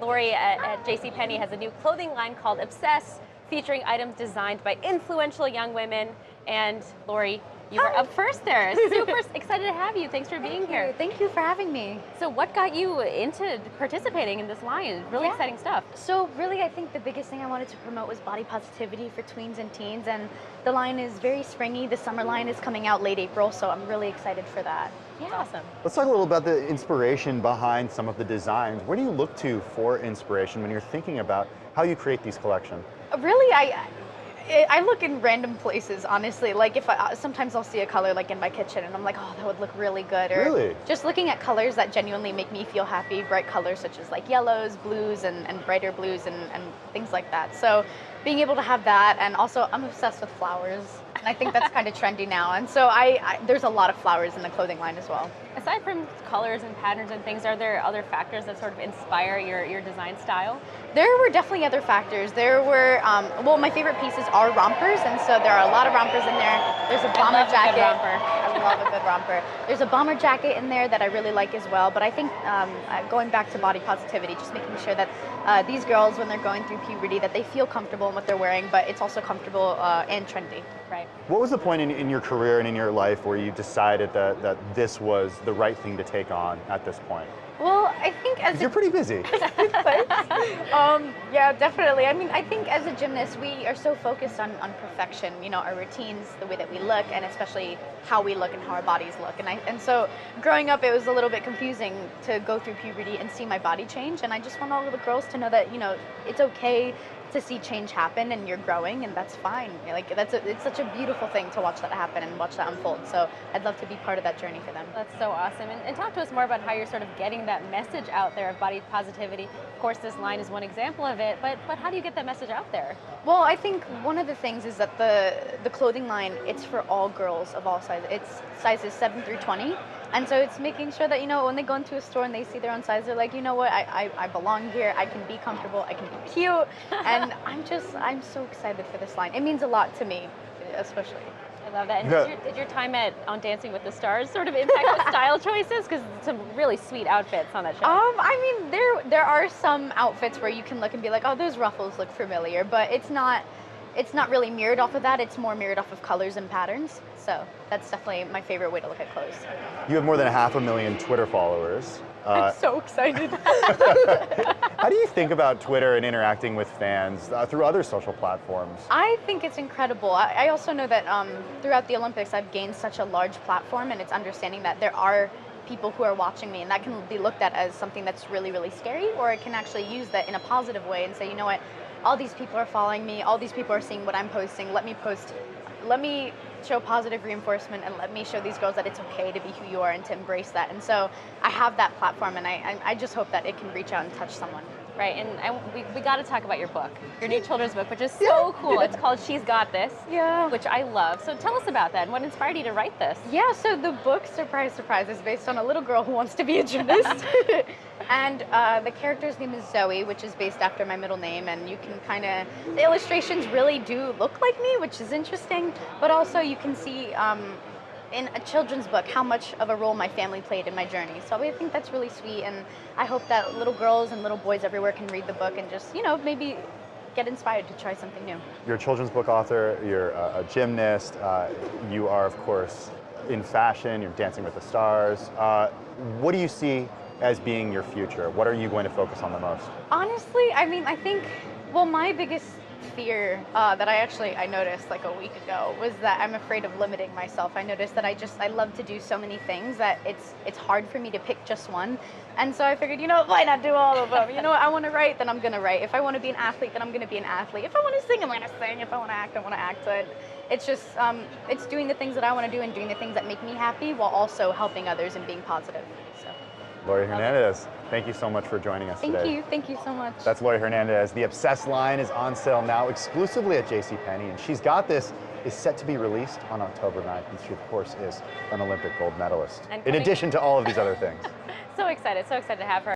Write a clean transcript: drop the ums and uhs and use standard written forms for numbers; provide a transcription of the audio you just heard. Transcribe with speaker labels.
Speaker 1: Laurie at JCPenney has a new clothing line called Obsess, featuring items designed by influential young women. And Laurie, you were up first there. Super excited to have you. Thanks for being here.
Speaker 2: Thank you for having me.
Speaker 1: So what got you into participating in this line? Really exciting stuff.
Speaker 2: So really, I think the biggest thing I wanted to promote was body positivity for tweens and teens, and the line is very springy. The summer line is coming out late April, so I'm really excited for that.
Speaker 1: Yeah. That's awesome.
Speaker 3: Let's talk a little about the inspiration behind some of the designs. Where do you look to for inspiration when you're thinking about how you create these collections?
Speaker 2: Really, I look in random places, honestly. Like if sometimes I'll see a color like in my kitchen and I'm like, oh, that would look really good. Or
Speaker 3: really?
Speaker 2: Just looking at colors that genuinely make me feel happy, bright colors such as like yellows, blues, and brighter blues and things like that. So being able to have that, and also I'm obsessed with flowers. And I think that's kind of trendy now. And so there's a lot of flowers in the clothing line as well.
Speaker 1: Aside from colors and patterns and things, are there other factors that sort of inspire your design style?
Speaker 2: There were definitely other factors. There were, well, my favorite pieces are rompers, and so there are a lot of rompers in there. There's a bomber jacket. I love a good romper. There's a bomber jacket in there that I really like as well, but I think going back to body positivity, just making sure that these girls, when they're going through puberty, that they feel comfortable in what they're wearing, but it's also comfortable and trendy.
Speaker 1: Right.
Speaker 3: What was the point in your career and in your life where you decided that this was the right thing to take on at this point?
Speaker 2: Well, I think as
Speaker 3: you're pretty busy.
Speaker 2: Yeah, definitely. I mean, I think as a gymnast, we are so focused on perfection, you know, our routines, the way that we look, and especially how we look and how our bodies look. And so growing up, it was a little bit confusing to go through puberty and see my body change. And I just want all of the girls to know that, you know, it's okay to see change happen and you're growing, and that's fine. Like it's such a beautiful thing to watch that happen and watch that unfold. So I'd love to be part of that journey for them.
Speaker 1: That's so awesome. And talk to us more about how you're sort of getting that message out there of body positivity. Of course, this line is one example of it, but how do you get that message out there?
Speaker 2: Well, I think one of the things is that the clothing line, it's for all girls of all sizes. It's sizes 7 through 20. And so it's making sure that, you know, when they go into a store and they see their own size, they're like, you know what, I belong here, I can be comfortable, I can be cute. And I'm so excited for this line. It means a lot to me, especially.
Speaker 1: I love that. And did your time on Dancing with the Stars sort of impact the style choices? Because some really sweet outfits on that show.
Speaker 2: I mean, there are some outfits where you can look and be like, oh, those ruffles look familiar, but it's not really mirrored off of that. It's more mirrored off of colors and patterns. So that's definitely my favorite way to look at clothes.
Speaker 3: You have more than 500,000 Twitter followers.
Speaker 2: I'm so excited.
Speaker 3: How do you think about Twitter and interacting with fans through other social platforms?
Speaker 2: I think it's incredible. I also know that throughout the Olympics, I've gained such a large platform, and it's understanding that there are people who are watching me, and that can be looked at as something that's really, really scary, or it can actually use that in a positive way and say, you know what, all these people are following me, all these people are seeing what I'm posting, let me show positive reinforcement, and let me show these girls that it's okay to be who you are and to embrace that. And so I have that platform, and I just hope that it can reach out and touch someone.
Speaker 1: Right, and we got to talk about your book, your new children's book, which is so cool. It's called She's Got This, which I love. So tell us about that, and what inspired you to write this?
Speaker 2: Yeah, so the book, surprise, surprise, is based on a little girl who wants to be a gymnast. And the character's name is Zoe, which is based after my middle name, and you can the illustrations really do look like me, which is interesting, but also you can see in a children's book how much of a role my family played in my journey. So I think that's really sweet, and I hope that little girls and little boys everywhere can read the book and just, you know, maybe get inspired to try something new.
Speaker 3: You're a children's book author, you're a gymnast, you are, of course, in fashion, you're Dancing with the Stars. What do you see as being your future? What are you going to focus on the most?
Speaker 2: Honestly, I mean, I think, well, my biggest fear that I noticed like a week ago was that I'm afraid of limiting myself. I noticed that I love to do so many things that it's hard for me to pick just one. And so I figured, you know, why not do all of them? You know what, I want to write, then I'm going to write. If I want to be an athlete, then I'm going to be an athlete. If I want to sing, I'm going to sing. If I want to act, I want to act. So it's just, it's doing the things that I want to do and doing the things that make me happy while also helping others and being positive. So.
Speaker 3: Laurie Hernandez, thank you so much for joining us today.
Speaker 2: Thank you so much.
Speaker 3: That's Laurie Hernandez. The Obsessed line is on sale now exclusively at JCPenney, and She's Got This is set to be released on October 9th, and she of course is an Olympic gold medalist, in addition to all of these other things.
Speaker 1: So excited to have her.